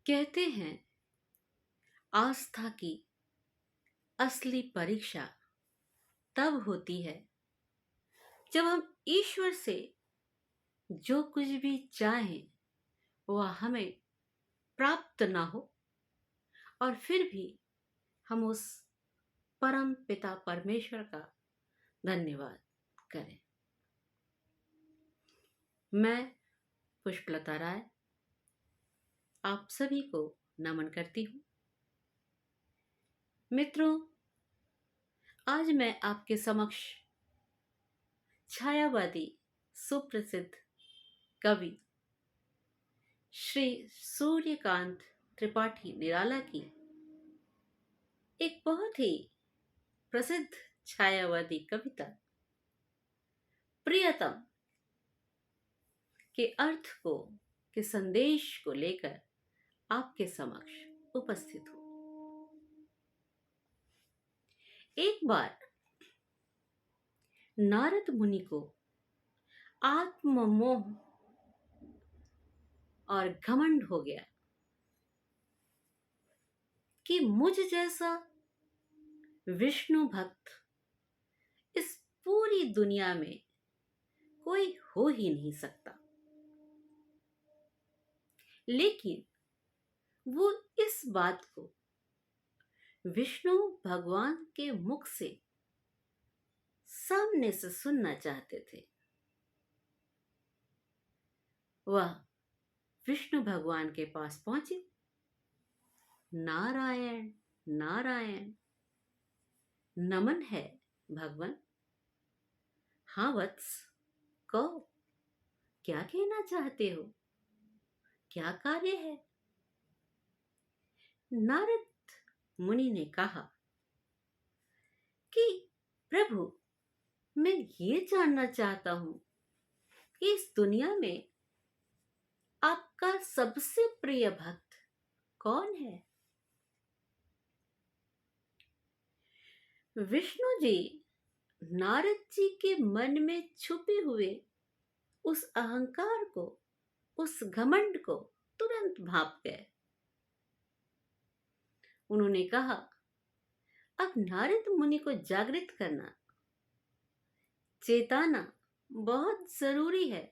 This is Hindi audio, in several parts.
कहते हैं आस्था की असली परीक्षा तब होती है जब हम ईश्वर से जो कुछ भी चाहें वह हमें प्राप्त ना हो और फिर भी हम उस परम पिता परमेश्वर का धन्यवाद करें। मैं पुष्पलता राय आप सभी को नमन करती हूँ। मित्रों, आज मैं आपके समक्ष छायावादी सुप्रसिद्ध कवि श्री सूर्यकांत त्रिपाठी निराला की एक बहुत ही प्रसिद्ध छायावादी कविता प्रियतम के अर्थ को के संदेश को लेकर आपके समक्ष उपस्थित हूं। एक बार नारद मुनि को आत्ममोह और घमंड हो गया कि मुझ जैसा विष्णु भक्त इस पूरी दुनिया में कोई हो ही नहीं सकता। लेकिन वो इस बात को विष्णु भगवान के मुख से सामने से सुनना चाहते थे। वह विष्णु भगवान के पास पहुंचे। नारायण नारायण, नमन है भगवान। हाँ वत्स, कहो क्या कहना चाहते हो, क्या कार्य है? नारद मुनि ने कहा कि प्रभु, मैं ये जानना चाहता हूं कि इस दुनिया में आपका सबसे प्रिय भक्त कौन है? विष्णु जी नारद जी के मन में छुपे हुए उस अहंकार को, उस घमंड को तुरंत भाप गए। उन्होंने कहा, अब नारद मुनि को जागृत करना, चेताना बहुत जरूरी है।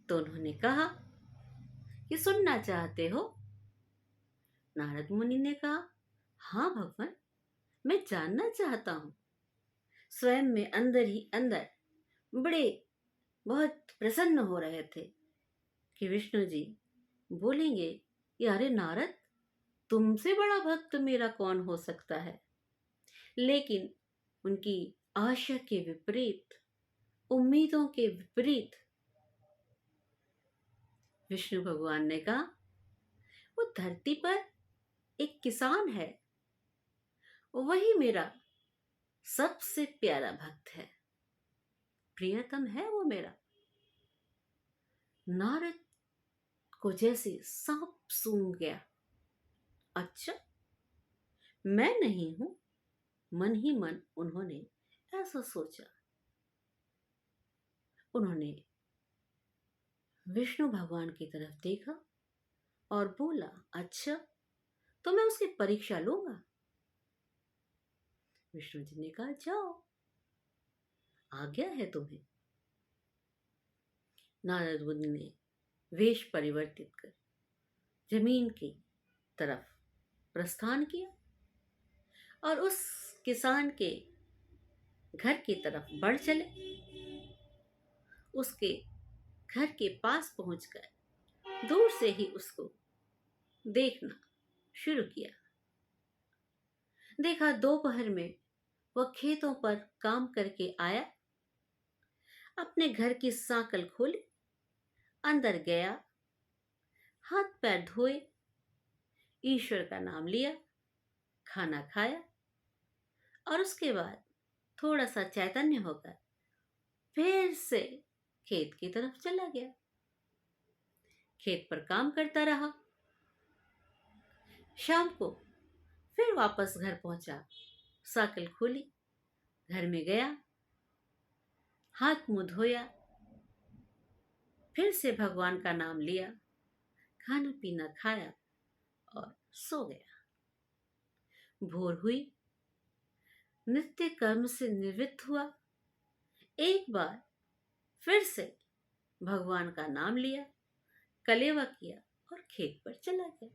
तो उन्होंने कहा कि सुनना चाहते हो? नारद मुनि ने कहा, हाँ भगवान, मैं जानना चाहता हूं। स्वयं में अंदर ही अंदर बड़े बहुत प्रसन्न हो रहे थे कि विष्णु जी बोलेंगे कि अरे नारद, तुमसे बड़ा भक्त मेरा कौन हो सकता है। लेकिन उनकी आशा के विपरीत, उम्मीदों के विपरीत विष्णु भगवान ने कहा, वो धरती पर एक किसान है, वही मेरा सबसे प्यारा भक्त है, प्रियतम है वो मेरा। नारद को जैसे सांप सूंघ गया। अच्छा, मैं नहीं हूं, मन ही मन उन्होंने ऐसा सोचा। उन्होंने विष्णु भगवान की तरफ देखा और बोला, अच्छा तो मैं उसकी परीक्षा लूंगा। विष्णु जी ने कहा, जाओ, आज्ञा है तुम्हें। नारद मुनि ने वेश परिवर्तित कर जमीन की तरफ प्रस्थान किया और उस किसान के घर की तरफ बढ़ चले। उसके घर के पास पहुंचकर दूर से ही उसको देखना शुरू किया। देखा दोपहर में वह खेतों पर काम करके आया, अपने घर की सांकल खोली, अंदर गया, हाथ पैर धोए, ईश्वर का नाम लिया, खाना खाया और उसके बाद थोड़ा सा चैतन्य होकर फिर से खेत की तरफ चला गया। खेत पर काम करता रहा। शाम को फिर वापस घर पहुंचा, साइकिल खोली, घर में गया, हाथ मुंह धोया, फिर से भगवान का नाम लिया, खाना पीना खाया और सो गया। भोर हुई, नित्य कर्म से निवृत्त हुआ, एक बार फिर से भगवान का नाम लिया, कलेवा किया और खेत पर चला गया।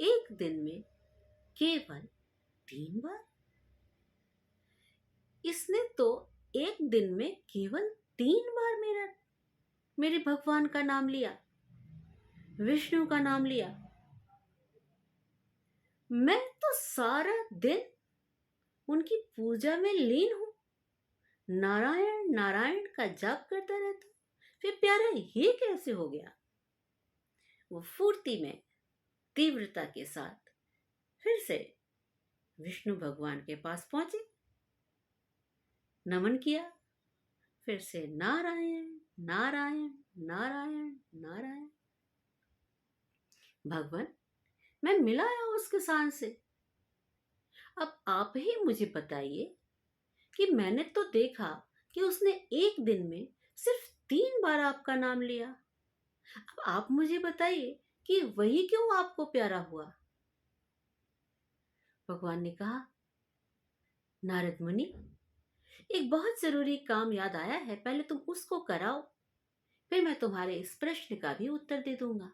एक दिन में केवल 3 बार। इसने तो एक दिन में केवल 3 बार मेरे भगवान का नाम लिया, विष्णु का नाम लिया। मैं तो सारा दिन उनकी पूजा में लीन हूं, नारायण नारायण का जाप करता रहता, फिर प्यारा ये कैसे हो गया? वो फुर्ती में, तीव्रता के साथ फिर से विष्णु भगवान के पास पहुंचे, नमन किया, फिर से नारायण नारायण नारायण नारायण। भगवान, मैं मिला आया उस किसान से, अब आप ही मुझे बताइए कि मैंने तो देखा कि उसने एक दिन में सिर्फ 3 बार आपका नाम लिया। अब आप मुझे बताइए कि वही क्यों आपको प्यारा हुआ? भगवान ने कहा, नारद मुनि, एक बहुत जरूरी काम याद आया है, पहले तुम उसको कराओ, फिर मैं तुम्हारे इस प्रश्न का भी उत्तर दे दूंगा।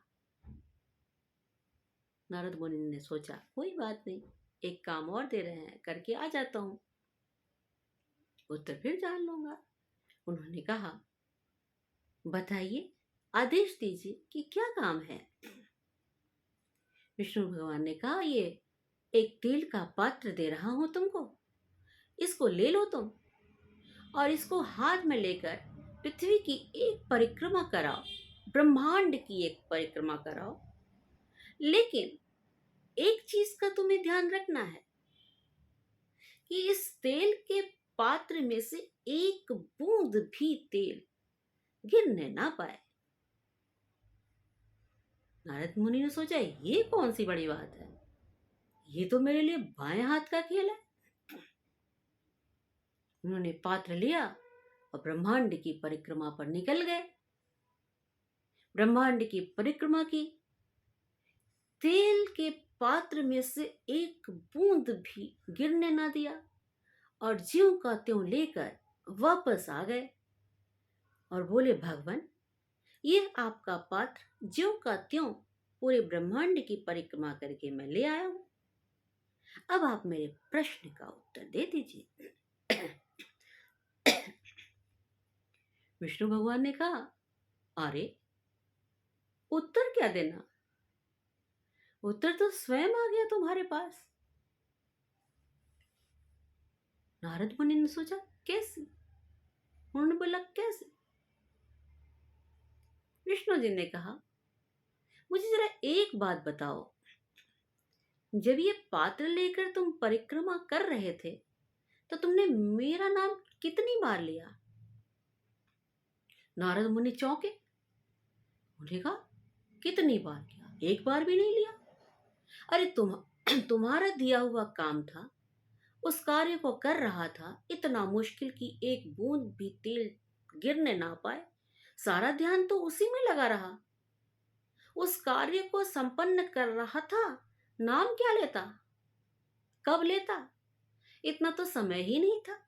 नारद मुनि ने सोचा, कोई बात नहीं, एक काम और दे रहे हैं, करके आ जाता हूं, उत्तर फिर जान लूंगा। उन्होंने कहा, बताइए, आदेश दीजिए कि क्या काम है। विष्णु भगवान ने कहा, ये एक तेल का पात्र दे रहा हूं तुमको, इसको ले लो तुम, और इसको हाथ में लेकर पृथ्वी की एक परिक्रमा कराओ, ब्रह्मांड की एक परिक्रमा कराओ। लेकिन एक चीज का तुम्हें ध्यान रखना है कि इस तेल के पात्र में से एक बूंद भी तेल गिरने ना पाए। नारद मुनि ने सोचा, ये कौन सी बड़ी बात है, ये तो मेरे लिए बाएं हाथ का खेल है। उन्होंने पात्र लिया और ब्रह्मांड की परिक्रमा पर निकल गए। ब्रह्मांड की परिक्रमा की, तेल के पात्र में से एक बूंद भी गिरने ना दिया, और ज्यों का त्यों लेकर वापस आ गए और बोले, भगवान, ये आपका पात्र ज्यों का त्यों पूरे ब्रह्मांड की परिक्रमा करके मैं ले आया हूं, अब आप मेरे प्रश्न का उत्तर दे दीजिए। विष्णु भगवान ने कहा, अरे उत्तर क्या देना, उत्तर तो स्वयं आ गया तुम्हारे पास। नारद मुनि ने सोचा, कैसे? उन्होंने बोला, कैसे? विष्णु जी ने कहा, मुझे जरा एक बात बताओ, जब ये पात्र लेकर तुम परिक्रमा कर रहे थे तो तुमने मेरा नाम कितनी बार लिया? नारद मुनि चौंके, उन्होंने कहा, कितनी बार किया? एक बार भी नहीं लिया। अरे तुम्हारा दिया हुआ काम था, उस कार्य को कर रहा था, इतना मुश्किल कि एक बूंद भी तेल गिरने ना पाए, सारा ध्यान तो उसी में लगा रहा, उस कार्य को संपन्न कर रहा था, नाम क्या लेता, कब लेता, इतना तो समय ही नहीं था।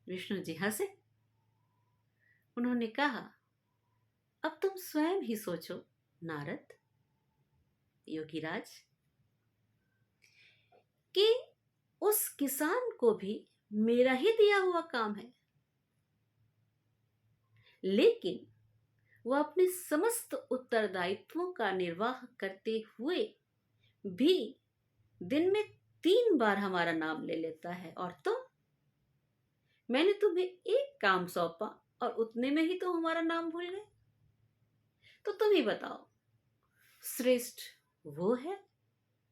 विष्णु जी हंसे, उन्होंने कहा, अब तुम स्वयं ही सोचो नारद, योगीराज, कि उस किसान को भी मेरा ही दिया हुआ काम है, लेकिन वह अपने समस्त उत्तरदायित्वों का निर्वाह करते हुए भी दिन में 3 बार हमारा नाम ले लेता है, और मैंने तुम्हें एक काम सौंपा और उतने में ही तो हमारा नाम भूल गए। तो तुम ही बताओ, श्रेष्ठ वो है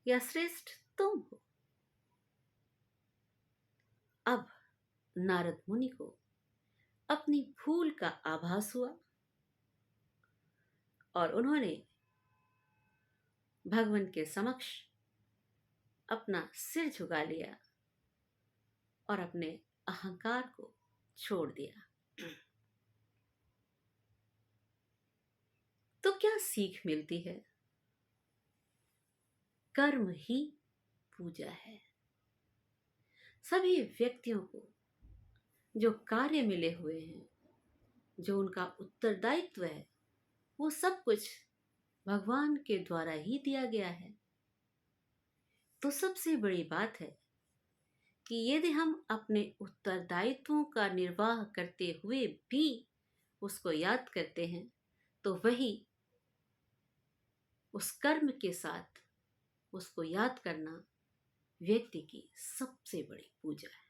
या श्रेष्ठ तुम हो? अब नारद मुनि को अपनी भूल का आभास हुआ और उन्होंने भगवान के समक्ष अपना सिर झुका लिया और अपने अहंकार को छोड़ दिया। तो क्या सीख मिलती है? कर्म ही पूजा है। सभी व्यक्तियों को जो कार्य मिले हुए हैं, जो उनका उत्तरदायित्व है, वो सब कुछ भगवान के द्वारा ही दिया गया है। तो सबसे बड़ी बात है कि यदि हम अपने उत्तरदायित्वों का निर्वाह करते हुए भी उसको याद करते हैं, तो वही उस कर्म के साथ उसको याद करना व्यक्ति की सबसे बड़ी पूजा है।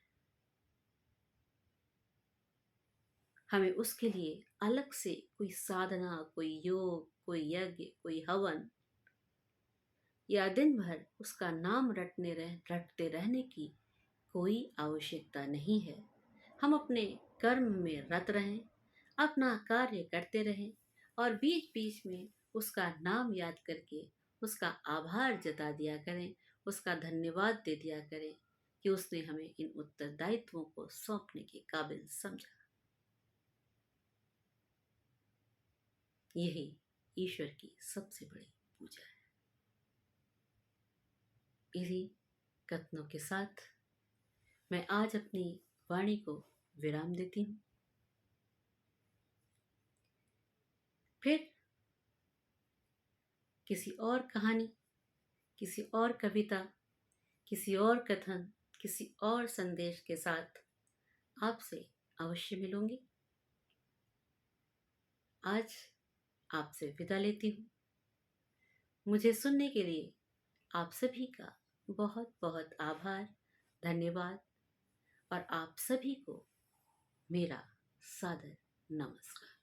हमें उसके लिए अलग से कोई साधना, कोई योग, कोई यज्ञ, कोई हवन या दिन भर उसका नाम रटते रहने की कोई आवश्यकता नहीं है। हम अपने कर्म में रत रहें, अपना कार्य करते रहें और बीच बीच में उसका नाम याद करके उसका आभार जता दिया करें, उसका धन्यवाद दे दिया करें कि उसने हमें इन उत्तरदायित्वों को सौंपने के काबिल समझा। यही ईश्वर की सबसे बड़ी पूजा है। इसी कथनों के साथ मैं आज अपनी वाणी को विराम देती हूँ। फिर किसी और कहानी, किसी और कविता, किसी और कथन, किसी और संदेश के साथ आपसे अवश्य मिलूंगी। आज आपसे विदा लेती हूँ। मुझे सुनने के लिए आप सभी का बहुत बहुत आभार, धन्यवाद और आप सभी को मेरा सादर नमस्कार।